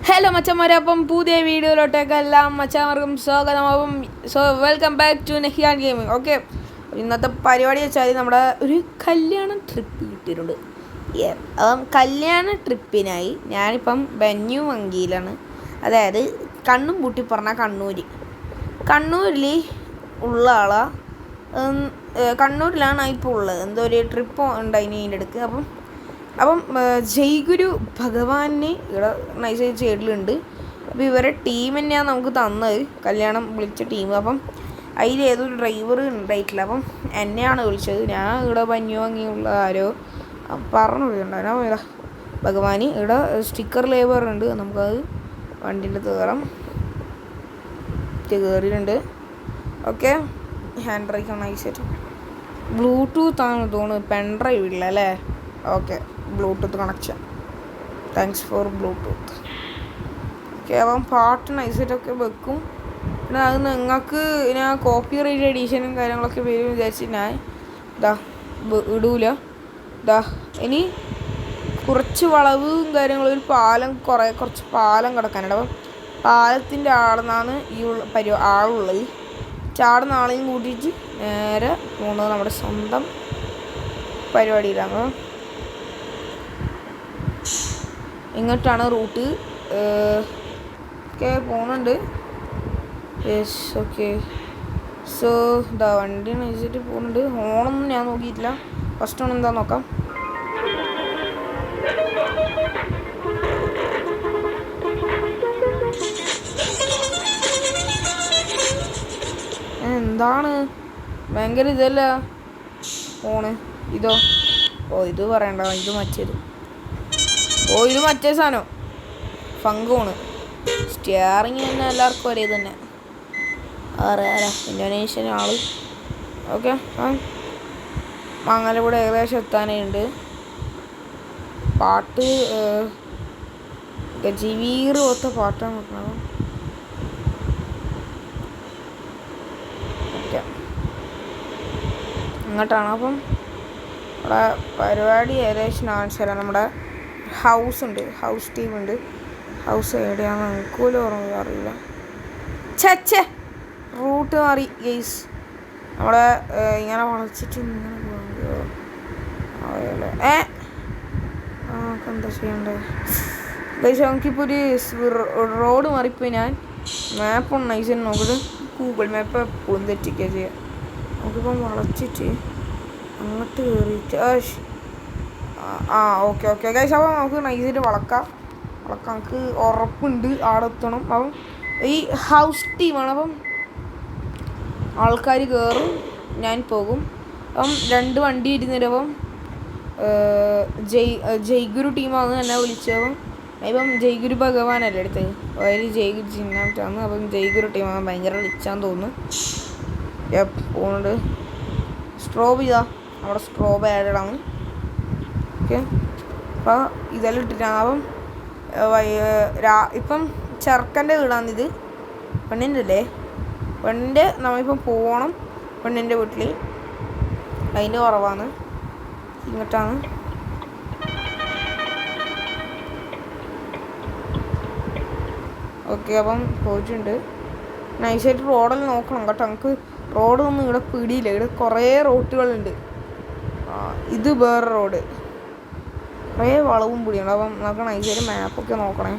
Hello മച്ചന്മാരെ, അപ്പം പുതിയ വീഡിയോയിലോട്ടേക്കെല്ലാം മച്ചന്മാർക്കും സ്വാഗതം. അപ്പം welcome back to Nehiyan gaming. Okay, ഇന്നത്തെ പരിപാടി വെച്ചാൽ നമ്മുടെ ഒരു കല്യാണ ട്രിപ്പ് കിട്ടിയിട്ടുണ്ട്. അപ്പം കല്യാണ ട്രിപ്പിനായി ഞാനിപ്പം ബെന്യു വങ്കിയിലാണ്, അതായത് കണ്ണും പൂട്ടി പറഞ്ഞാൽ കണ്ണൂരിൽ ഉള്ള ആളാണ്. കണ്ണൂരിലാണ് ഇപ്പോൾ ഉള്ളത്. എന്തോ ഒരു ട്രിപ്പ് ഉണ്ടായിന് ഇതിൻ്റെ അടുക്ക്. അപ്പം ജയ്ഗുരു ഭഗവാനെ ഇവിടെ നൈസായി സൈഡിലുണ്ട്. അപ്പോൾ ഇവരെ ടീം തന്നെയാണ് നമുക്ക് തന്നത്, കല്യാണം വിളിച്ച ടീം. അപ്പം അതിൽ ഏതൊരു ഡ്രൈവർ ഉണ്ടായിട്ടില്ല, അപ്പം എന്നെയാണ് വിളിച്ചത്. ഞാൻ ഇവിടെ പഞ്ഞു വാങ്ങിയുള്ള ആരോ പറഞ്ഞു വിളിച്ചിട്ടുണ്ടായിരുന്നു. അപ്പോൾ ഭഗവാന് ഇവിടെ സ്റ്റിക്കർ ലേബർ ഉണ്ട്, നമുക്കത് വണ്ടീൻ്റെ കയറാം. കയറിയിട്ടുണ്ട്. ഓക്കെ, ഹാൻഡ് ബ്രേക്കാണ് നൈസായിട്ട്. ബ്ലൂടൂത്ത് ആണ് തോന്നുന്നു, പെൻഡ്രൈവ് ഇല്ല അല്ലേ? Okay, Bluetooth connection. Thanks for Bluetooth. Okay, അപ്പം പാട്ട് നൈസായിട്ടൊക്കെ വെക്കും. പിന്നെ അത് നിങ്ങൾക്ക് ഞാൻ കോപ്പി റൈറ്റ് എഡീഷനും കാര്യങ്ങളൊക്കെ വരും വിചാരിച്ച് ഞാൻ ഇടൂല. ഇനി കുറച്ച് വളവും കാര്യങ്ങളും, ഒരു പാലം കുറച്ച് പാലം കിടക്കാനുണ്ട്. അപ്പം പാലത്തിൻ്റെ ആടുന്നാണ് ആളുള്ളത്. ചാടുന്ന ആളെയും കൂട്ടിയിട്ട് നേരെ പോകുന്നത് നമ്മുടെ സ്വന്തം പരിപാടിയിലാണ്. ഇങ്ങോട്ടാണ് റൂട്ട്. ഓക്കെ, പോകുന്നുണ്ട്. Yes, okay. സോ വണ്ടി നയിച്ചിട്ട് പോകുന്നുണ്ട്. ഹോണൊന്നും ഞാൻ നോക്കിയിട്ടില്ല. ഫസ്റ്റ് ഹോൺ എന്താ നോക്കാം. എന്താണ് ഭയങ്കര ഇതല്ല ഫോണ് ഇതോ? ഇത് പറയണ്ട, ഇത് മറ്റേ സാധനം ഫങ്കോണ്. സ്റ്റിയറിങ് തന്നെ എല്ലാവർക്കും ഒരേ തന്നെ അറിയാലോ, ഇന്തോനേഷ്യൻ ആള്. ഓക്കെ, മംഗലപുരം ഏകദേശം എത്താനുണ്ട്. പാട്ട് ഗജീവീറ് പോലത്തെ പാട്ടാണ് നോക്കുന്നത്. ഓക്കെ, അങ്ങോട്ടാണ്. അപ്പം ഇവിടെ പരിപാടി ഏകദേശം കാണിച്ചു തരാം. നമ്മുടെ ഹൗസ് ഉണ്ട്, ഹൗസ് ടീം ഉണ്ട്. ഹൗസ് എവിടെയാണെന്ന് എനിക്ക് പോലും ഓർമ്മ അറിയില്ല. റൂട്ട് മാറി ഗെയ്സ്. നമ്മുടെ ഇങ്ങനെ വളച്ചിട്ട് ഇങ്ങനെ പോകുന്നത്. എന്താ ചെയ്യണ്ടേ ഗെയ്സ്? നമുക്കിപ്പോൾ ഒരു റോഡ് മാറിപ്പോയി. ഞാൻ മാപ്പ് ഒന്ന് നൈസ് നോക്കിയിട്ട് ഗൂഗിൾ മാപ്പ് എപ്പോഴും തെറ്റിക്കുക ചെയ്യുക. നമുക്കിപ്പം വളച്ചിട്ട് അങ്ങോട്ട് കയറിയിട്ട് ഓക്കെ ഗൈസ്. അപ്പോൾ നമുക്ക് നൈസായിട്ട് വളക്കാം. നമുക്ക് ഉറപ്പുണ്ട് ആടെ എത്തണം. അപ്പം ഈ ഹൗസ് ടീമാണ്. അപ്പം ആൾക്കാർ കയറും, ഞാൻ പോകും. അപ്പം 2 വണ്ടി ഇരുന്നിരപ്പം ജയ്ഗുരു ടീമാണ് എന്നെ വിളിച്ചപ്പം. ഇപ്പം ജയ്ഗുരു ഭഗവാനല്ലേ എടുത്തത്, അതിൽ ജയ്ഗുരു ചിഹ്നമായിട്ടാണ്. അപ്പം ജയ്ഗുരു ടീമാണ്, ഭയങ്കര റിച്ചാന്ന് തോന്നുന്നു. പോകുന്നുണ്ട്. സ്ട്രോബ് ചെയ്താ അവിടെ സ്ട്രോബ് ആഡാണ്. ഓക്കെ, അപ്പോൾ ഇതെല്ലാം ഇട്ടിട്ടാണ്. അപ്പം ഇപ്പം ചെറുക്കൻ്റെ വീടാണിത്, പെണ്ണിൻ്റെ അല്ലേ? പെണ്ണിൻ്റെ നമ്മളിപ്പം പോകണം പെണ്ണിൻ്റെ വീട്ടിൽ. അതിൻ്റെ കുറവാണ്. ഇങ്ങോട്ടാണ്. ഓക്കെ, അപ്പം പോയിട്ടുണ്ട്. നൈസായിട്ട് റോഡെല്ലാം നോക്കണം കേട്ടോ. നമുക്ക് റോഡൊന്നും ഇവിടെ പിടിയില്ല. ഇവിടെ കുറേ റോട്ടുകളുണ്ട്. ഇത് വേറെ റോഡ്, കുറേ വളവും പിടിയുണ്ട്. അപ്പം നമുക്ക് നൈസായിട്ട് മാപ്പൊക്കെ നോക്കണേ.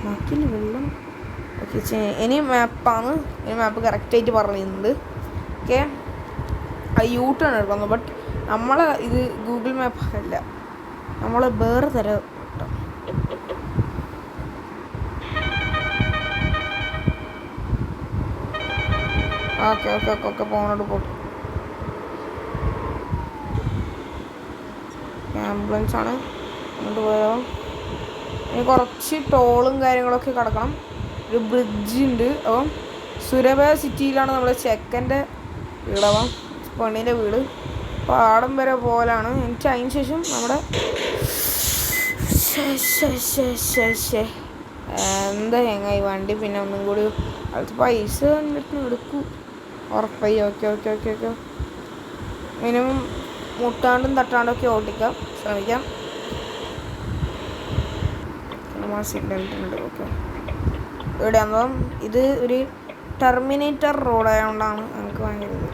മാപ്പിൽ വെള്ളം. ഓക്കെ, ഇനി മാപ്പാണ്. ഇനി മാപ്പ് കറക്റ്റായിട്ട് പറയുന്നുണ്ട്. ഓക്കെ, യൂട്ടാണ് എടുക്കുന്നത്. ബട്ട് നമ്മളെ ഇത് ഗൂഗിൾ മാപ്പ് അല്ല, നമ്മൾ വേറെ തരം. ഓക്കെ പോകണോട്ട് പോട്ടെ. ആംബുലൻസ് ആണ് അങ്ങോട്ട് പോയോ. ഇനി കുറച്ച് ടോളും കാര്യങ്ങളൊക്കെ കിടക്കണം. ഒരു ബ്രിഡ്ജ് ഉണ്ട്. അപ്പം സുരഭ സിറ്റിയിലാണ് നമ്മുടെ ചെക്കൻ്റെ വീടവം, പെണ്ണിൻ്റെ വീട്. അപ്പോൾ ആടം വരെ പോലാണ്. എനിക്ക് അതിന് ശേഷം നമ്മുടെ എന്താ ഹെങ്ങായി വണ്ടി. പിന്നെ ഒന്നും കൂടി അടുത്ത് പൈസ കണ്ടിട്ട് എടുക്കൂ ഉറപ്പായി. ഓക്കെ മിനിമം മുട്ടാണ്ടും തട്ടാണ്ടൊക്കെ ഓട്ടിക്കാം, ശ്രമിക്കാം. സിഗ്നലിട്ടുണ്ട്. ഓക്കെ, ഇവിടെ ആകുമ്പം ഇത് ഒരു ടെർമിനേറ്റർ റോഡ് ആയതുകൊണ്ടാണ് നമുക്ക് ഭയങ്കര ഇത്.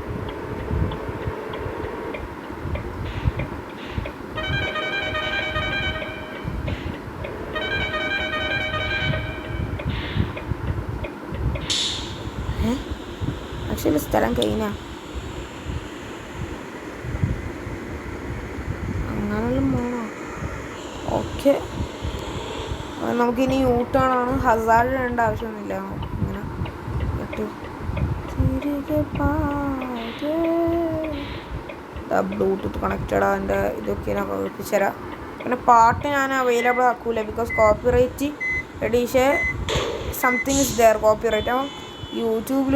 ആക്ച്വലി സ്ഥലം കഴിഞ്ഞാ അങ്ങനെല്ലാം പോണോ? ഓക്കെ, നമുക്കിനി യൂട്ടേണാണ്. ഹസാർഡ് ഇടേണ്ട ആവശ്യമൊന്നുമില്ല. ഇങ്ങനെ ബ്ലൂടൂത്ത് കണക്റ്റഡ് അതിൻ്റെ ഇതൊക്കെ ഞാൻ കേൾപ്പിച്ചു തരാം. പിന്നെ പാട്ട് ഞാൻ അവൈലബിൾ ആക്കൂല, ബിക്കോസ് കോപ്പിറൈറ്റ് എഡീഷെ സംതിങ് ഇസ് ദെയർ കോപ്പിറൈറ്റ്. അപ്പം യൂട്യൂബിൽ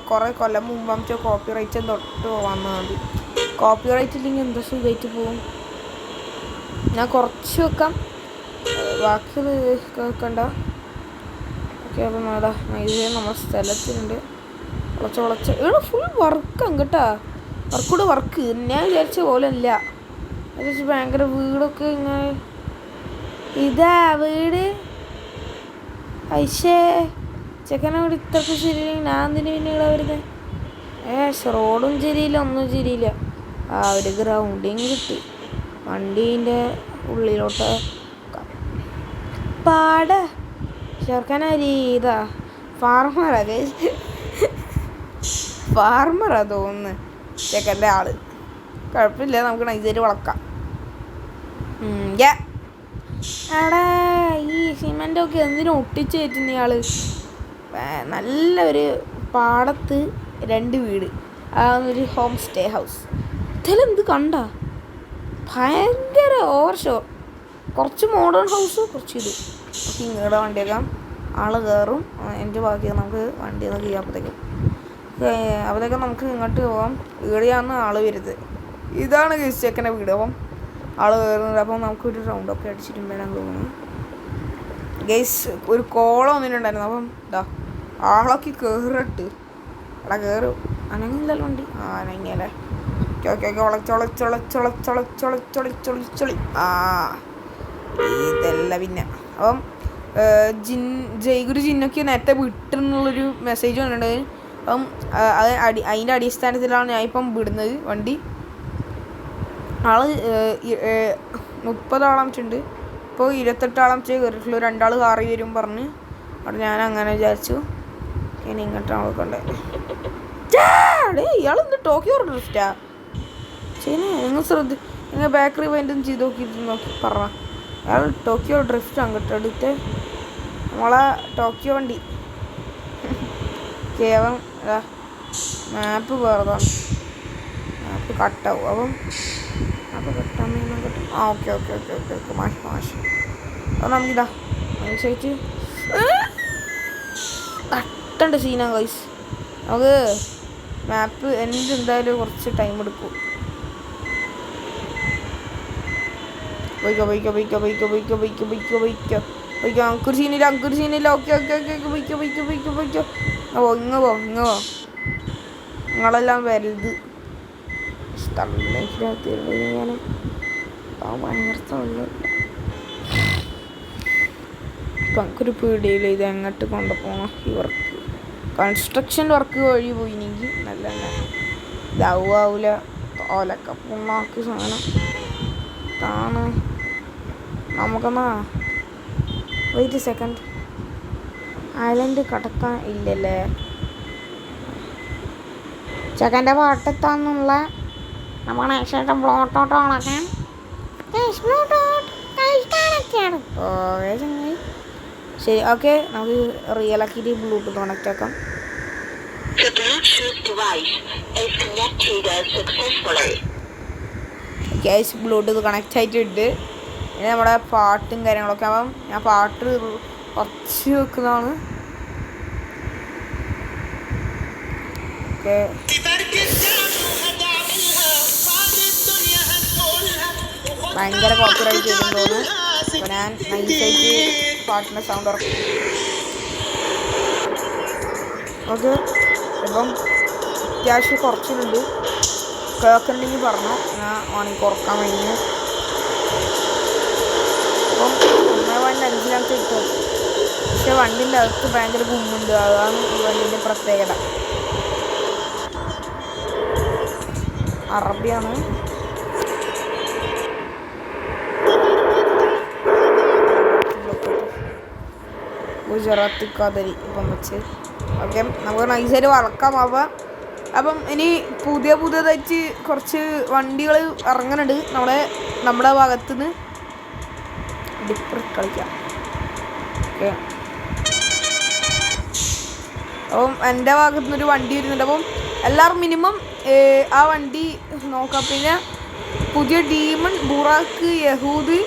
കുറേ കൊല്ലം മുമ്പ് നമുക്ക് കോപ്പിറൈറ്റ് തൊട്ട് വന്നാൽ മതി. കോപ്പിറൈറ്റ് ഇല്ലെങ്കിൽ എന്താ സുഖമായിട്ട് പോകും. ഞാൻ കുറച്ച് വെക്കാം, ബാക്കി കേൾക്കണ്ട. ഓക്കെ, അപ്പം അതാ നൈസ് നമ്മുടെ സ്ഥലത്തിനുണ്ട്. വളച്ച് ഇവിടെ ഫുൾ വർക്കാണ് കേട്ടാ. വർക്കൂടെ വർക്ക് ഞാൻ വിചാരിച്ച പോലെ അല്ല. വിചാരിച്ച് ഭയങ്കര വീടൊക്കെ ഇങ്ങനെ. ഇതാ വീട്. ഐഷേ ചെക്കനെ ഇവിടെ ഇത്രക്ക് ശരിയില്ല. ഞാൻ എന്തിനു പിന്നെ ഇവിടെ വരുന്നത്? റോഡും ശരിയില്ല, ഒന്നും ശരിയില്ല. ആ ഒരു ഗ്രൗണ്ടിങ് കിട്ടി. വണ്ടീൻ്റെ ഉള്ളിലോട്ട് പാട ചെറുക്കനരി ഇതാ ഫാർമറാ തോന്നുന്നു ചെക്കൻ്റെ ആള്. കുഴപ്പമില്ല, നമുക്ക് നൈസായിട്ട് വളക്കാം. എടാ ഈ സിമെൻ്റൊക്കെ എന്തിനും ഒട്ടിച്ച് കയറ്റുന്ന ആള്. നല്ലൊരു പാടത്ത് 2 വീട്, ഒരു ഹോം സ്റ്റേ ഹൗസ്. ഇതെല്ലാം എന്ത് കണ്ട ഭയങ്കര ഓവർ ഷോ. കുറച്ച് മോഡേൺ ഹൗസ്, കുറച്ച് ഇത്. നമുക്ക് ഇങ്ങോട്ട് വണ്ടിയേക്കാം. ആൾ കയറും. എൻ്റെ ബാക്കി നമുക്ക് വണ്ടി ഒന്ന് കീഴപ്പോഴത്തേക്കും നമുക്ക് ഇങ്ങോട്ട് പോകാം. ഇവിടെയാണ് ആൾ വരുന്നത്. ഇതാണ് ചെക്കൻ്റെ വീട്. അപ്പം ആൾ കയറുന്നത്. അപ്പം നമുക്കൊരു റൗണ്ടൊക്കെ അടിച്ചിട്ട് വരാൻ തോന്നുന്നു. ഗൈസ് ഒരു കോളം ഒന്നിട്ടുണ്ടായിരുന്നു. അപ്പം ഇതാ ആളൊക്കെ കയറിട്ട് അവിടെ കയറും. അനങ്ങില്ലല്ലോ വണ്ടി. അനങ്ങിയല്ലേ. ഒളച്ചൊളച്ചൊളച്ചൊളച്ചൊളച്ചൊളച്ചൊളച്ചൊളി. ഇതല്ല പിന്നെ. അപ്പം ജയ്ഗുരു ജിന്നൊക്കെ നേരത്തെ വിട്ടെന്നുള്ളൊരു മെസ്സേജ് വന്നിട്ടുണ്ട്. അപ്പം അതിൻ്റെ അടിസ്ഥാനത്തിലാണ് ഞാൻ ഇപ്പം വിടുന്നത് വണ്ടി. ആള് 30 ആളാമിച്ചുണ്ട്. ഇപ്പോൾ 28 ആളാമിച്ചേ കയറിയിട്ടുള്ളൂ. 2 ആൾ കാറി വരും പറഞ്ഞ്. അവിടെ ഞാൻ അങ്ങനെ വിചാരിച്ചു. ഇനി ഇങ്ങോട്ടാണ് നോക്കണ്ടേ. ഇയാളെന്ത് ടോക്കിയോ ഡ്രിഫ്റ്റാ ചെയ്യുന്നത്? നിങ്ങൾ ബാക്ക് റിവൈൻഡും ചെയ്ത് നോക്കി പറഞ്ഞ അയാൾ ടോക്കിയോ ഡ്രിഫ്റ്റ് അങ്ങോട്ട് എടുത്ത് നമ്മളെ ടോക്കിയോ വണ്ടി. കേവലം മാപ്പ് വേറതാണ്. മാപ്പ് കട്ടാവും. അപ്പം മാപ്പ് കട്ടാൻ കിട്ടും. Okay okay okay okay okay മാഷ്. അപ്പം നമുക്കിതാ അനുസരിച്ച് കട്ടണ്ട സീനാ ഗൈസ്. നമുക്ക് മാപ്പ് എന്തായാലും കുറച്ച് ടൈം എടുക്കും. അങ്കുർ സീനില്ല. ഓക്കെ പൊയ്ക്കോ. ഇങ്ങ് പോ. നിങ്ങളെല്ലാം വലുത് ഞാൻ ഭയങ്കര ഇപ്പം എനിക്കൊരു പേടിയില്ല ഇത് എങ്ങോട്ട് കൊണ്ടുപോകണം. ഈ വർക്ക് കൺസ്ട്രക്ഷൻ വർക്ക് വഴി പോയിനെങ്കിൽ നല്ല ഇതാവൂല. ഓലൊക്കെ പുണ്ണാക്കി സാധനം താണ്. നമുക്കെന്നാ വെയിറ്റ് സെക്കൻഡ്. ഐലൻഡ് കടക്കാൻ ഇല്ലല്ലേ. ചെക്കൻ്റെ പാട്ടെത്താന്നുള്ള നമ്മുടെ ചേട്ടൻ ബ്ലോട്ടോട്ടോ കണക്കാൻ ശരി. ഓക്കെ, നമുക്ക് റിയൽ ആക്കിയിട്ട് ബ്ലൂടൂത്ത് കണക്റ്റ് ആക്കാം. ഗ്യാസ് ബ്ലൂടൂത്ത് കണക്റ്റ് ആയിട്ടുണ്ട്. ഇനി നമ്മുടെ പാട്ടും കാര്യങ്ങളൊക്കെ ആവാം. ഞാൻ പാട്ട് കുറച്ച് വെക്കുന്നതാണ്. ഓക്കെ, ഭയങ്കര കോപ്പിറൈറ്റ് ചെയ്തെന്ന് തോന്നുന്നു. അപ്പോൾ ഞാൻ നൈസായിട്ട് പാട്ടിൻ്റെ സൗണ്ട് ഉറക്കും. ഓക്കെ, ഇപ്പം അത്യാവശ്യം കുറച്ചിട്ടുണ്ട്. കേൾക്കണ്ടെങ്കിൽ പറഞ്ഞു, ഞാൻ വേണമെങ്കിൽ കുറക്കാൻ കഴിഞ്ഞു. അപ്പം 1.5 പക്ഷെ വണ്ടിൻ്റെ അകത്ത് ഭയങ്കര ഗുമ്മുണ്ട്. അതാണ് ഈ വണ്ടിൻ്റെ പ്രത്യേകത. അറബിയാണ്. ഗുജറാത്തി കദരി ഇപ്പം വെച്ച്. ഓക്കെ, നമുക്ക് നൈസായിട്ട് വളക്കാം. അപ്പം ഇനി പുതിയതായിട്ട് കുറച്ച് വണ്ടികൾ ഇറങ്ങുന്നുണ്ട് നമ്മുടെ ഭാഗത്തുനിന്ന്. ഡിപ്പർ കളിക്കാം. ഓക്കെ, അപ്പം എൻ്റെ ഭാഗത്തുനിന്നൊരു വണ്ടി വരുന്നുണ്ട്. അപ്പം എല്ലാവരും മിനിമം ആ വണ്ടി നോക്കാം. പിന്നെ പുതിയ ഡീമൺ, ബുറാക്ക്, യഹൂദ്,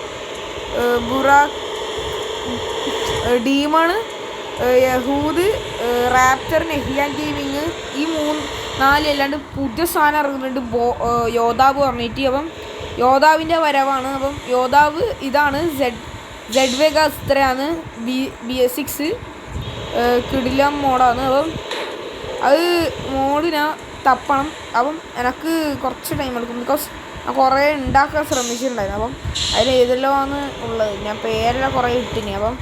ഡീമണ്, യഹൂദ്, റാപ്റ്റർ, നെഹിയാൻ ഗെയിമിങ്, ഈ 4 അല്ലാണ്ട് പുതിയ സാധനം ഇറങ്ങുന്നുണ്ട്. യോദ്ധാവ് പറഞ്ഞിട്ട്. അപ്പം യോദ്ധാവിൻ്റെ വരവാണ്. അപ്പം യോദ്ധാവ് ഇതാണ്. സെഡ് വെഗാസ് ഇത്രയാണ്. BS6 കിടിലം മോഡാണ്. അപ്പം അത് മോഡ് ഞാൻ തപ്പണം. അപ്പം എനിക്ക് കുറച്ച് ടൈം എടുക്കും. ബിക്കോസ് ഞാൻ കുറേ ഉണ്ടാക്കാൻ ശ്രമിച്ചിട്ടുണ്ടായിരുന്നു. അപ്പം അതിൽ ഏതെല്ലാം ആണ് ഉള്ളത്. ഞാൻ പേരെല്ലാം കുറേ ഇട്ടിനി. അപ്പം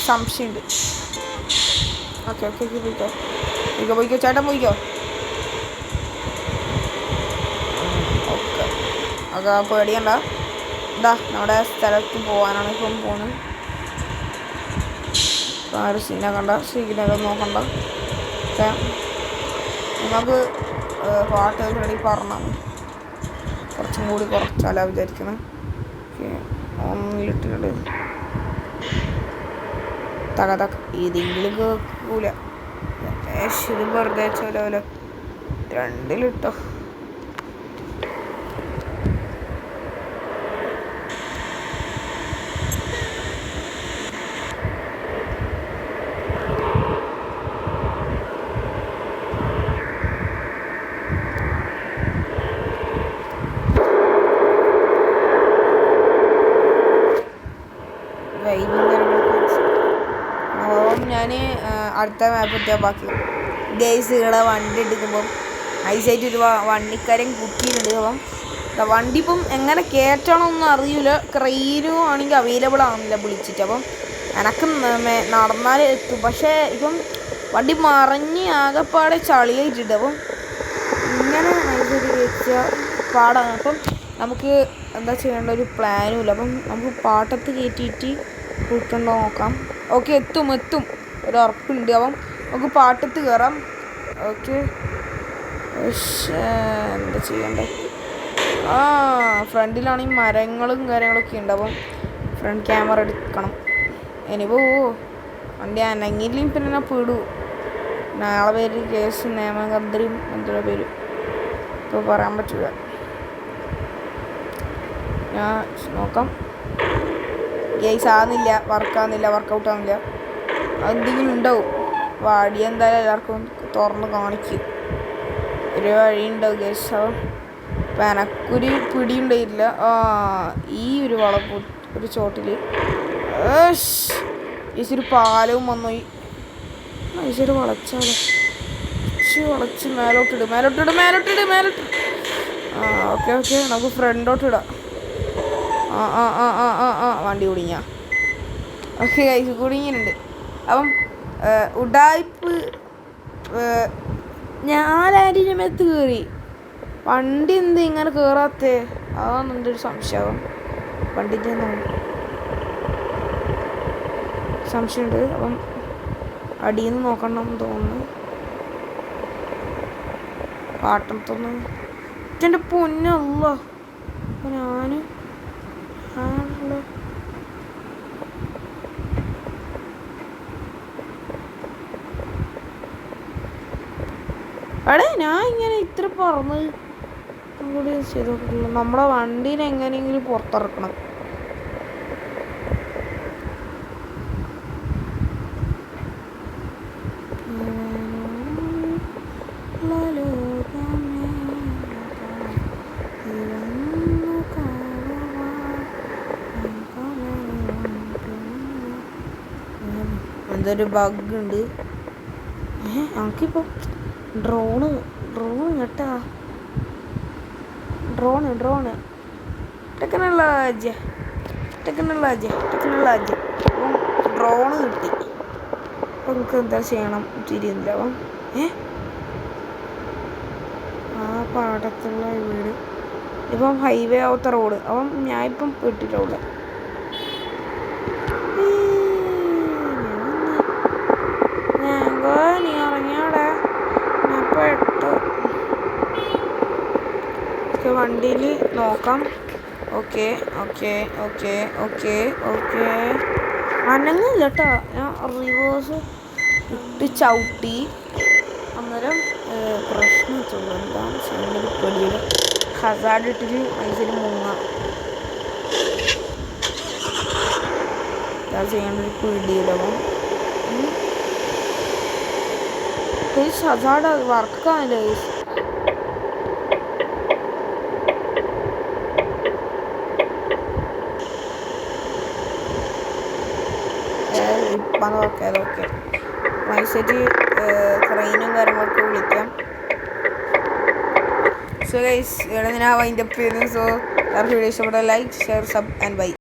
സംശയമുണ്ട്. ഓക്കെ പോയിക്കോ ചേട്ടൻ പോയിക്കോ. ഓക്കെ പേടിയണ്ട. നമ്മുടെ സ്ഥലത്ത് പോകാനാണ് ഇപ്പം പോകുന്നത്. ആരും കണ്ട സിഗ്നലൊന്നും നോക്കണ്ട. ഓക്കെ, നമുക്ക് പാട്ട് റെഡി പറഞ്ഞാൽ കുറച്ചും കൂടി കുറച്ചാലാ വിചാരിക്കുന്നത്. ഓക്കെ, 1 തക ഏതെങ്കിലും കേൾക്കൂല. ഇത് വെറുതെ വെച്ചാലോ 2 ഞാൻ അടുത്ത മാപ്പ് എത്തിയാൽ ബാക്കി ഗേസുകളെ വണ്ടി എടുക്കുമ്പം നൈസായിട്ട് ഒരു വണ്ടിക്കാരൻ കുക്കിയിട്ടുണ്ട്. അപ്പം വണ്ടി ഇപ്പം എങ്ങനെ കയറ്റണമെന്നൊന്നും അറിയില്ല. ക്രെയിനും ആണെങ്കിൽ അവൈലബിൾ ആണെന്നില്ല വിളിച്ചിട്ട്. അപ്പം എനക്ക് നടന്നാൽ എത്തും. പക്ഷേ ഇപ്പം വണ്ടി മറിഞ്ഞ് ആകെപ്പാടെ ചളിയായിട്ടുണ്ട്. അപ്പം ഇങ്ങനെ നൈസായിട്ട് കയറ്റിയാൽ പാടാണ്. അപ്പം നമുക്ക് എന്താ ചെയ്യേണ്ട ഒരു പ്ലാനും ഇല്ല. അപ്പം നമുക്ക് പാട്ടത്ത് കയറ്റിയിട്ട് കൂട്ടുണ്ടോ നോക്കാം. ഓക്കെ, എത്തും ഒരു ഉറപ്പുണ്ട്. അപ്പം നമുക്ക് പാട്ടത്ത് കയറാം. ഓക്കെ, എന്താ ചെയ്യണ്ടേ? ഫ്രണ്ടിലാണെങ്കിൽ മരങ്ങളും കാര്യങ്ങളൊക്കെ ഉണ്ട്. അപ്പം ഫ്രണ്ട് ക്യാമറ എടുക്കണം. ഇനിയിപ്പോൾ വണ്ടി അനങ്ങിയില്ലെങ്കിൽ പിന്നെ ഞാൻ പെടൂ. നാളെ പേര് കേസ് നിയമകന്ത്രിയും എന്തൊരു പേര് ഇപ്പോൾ പറയാൻ പറ്റില്ല. ഞാൻ നോക്കാം. കേസ് ആകുന്നില്ല, വർക്കൗട്ട് ആകുന്നില്ല. എന്തെങ്കിലും ഉണ്ടാവും. വടി എന്തായാലും എല്ലാവർക്കും തുറന്ന് കാണിക്കും. ഒരു വഴി ഉണ്ടാവും കേസ്. അപ്പം എനക്കൊരു പിടിയുണ്ടായില്ല. ഈ ഒരു ഒരു ചോട്ടിൽ ഈശ്വര പാലവും വന്നുപോയി. ഈശ്വര വളച്ചാലോ വളച്ച് മേലോട്ടിട്. ഓക്കെ നമുക്ക് ഫ്രണ്ടോട്ടിടാം. വണ്ടി കുടുങ്ങിയ. ഓക്കെ കൈസ് കുടുങ്ങിയിട്ടുണ്ട്. അപ്പം ഉഡായിപ്പ് ഞാനാരും സമയത്ത് കയറി. വണ്ടി എന്ത് ഇങ്ങനെ കയറാത്തേ? അതാണ് എൻ്റെ ഒരു സംശയം. വണ്ടിൻ്റെ സംശയമുണ്ട്. അപ്പം അടിയിൽ നിന്ന് നോക്കണം തോന്നുന്നു. പാട്ടത്തൊന്ന് എൻ്റെ പൊന്നല്ല ഞാൻ ആണല്ലോ. ഞാൻ ഇങ്ങനെ ഇത്ര പറഞ്ഞ് കൂടി ചെയ്ത് നോക്കിട്ടില്ല. നമ്മളെ വണ്ടീനെ എങ്ങനെയെങ്കിലും പുറത്തിറക്കണം. എന്തൊരു ബഗ് ഉണ്ട്. നമുക്കിപ്പോൾ ഡ്രോണ് കേട്ടാ. Drone technology. അപ്പം ഡ്രോണ് കിട്ടി. നമുക്ക് എന്താ ചെയ്യണം തിരിയുന്നില്ല. അപ്പം ആ പാടത്തുള്ള വീട് ഇപ്പം ഹൈവേ ആവത്ത റോഡ്. അപ്പം ഞാൻ ഇപ്പം പെട്ടിട്ടുള്ള നീ ഇറങ്ങിയാടെ ഞാൻ പെട്ടു. ഓക്കെ വണ്ടിയിൽ നോക്കാം. Okay okay okay okay okay അനങ്ങില്ല കേട്ടോ. ഞാൻ റിവേഴ്സ് ഇട്ട് ചവിട്ടി. അന്നേരം പ്രശ്നം വെച്ചുള്ളൂ. എന്താണ് ചെയ്യുന്നത് പേടിയിൽ ഹസാർഡ് ഇട്ടിട്ട് മനുഷ്യന് മുങ്ങാം. എന്താ ചെയ്യേണ്ടൊരു പേടിയിലപ്പം ഹസാർഡ് വർക്കാണല്ലേ. ഇപ്പം ഓക്കെ ഓക്കെ മൈസൂര് ക്രെയിനും കാര്യങ്ങളൊക്കെ വിളിക്കാം. സോ ഗൈസ് ഇവിടെ ഞാൻ വൈൻഡപ്പ് ചെയ്യുന്നു. സോ വീഡിയോ ഇഷ്ടപ്പെട്ട like share sub and by.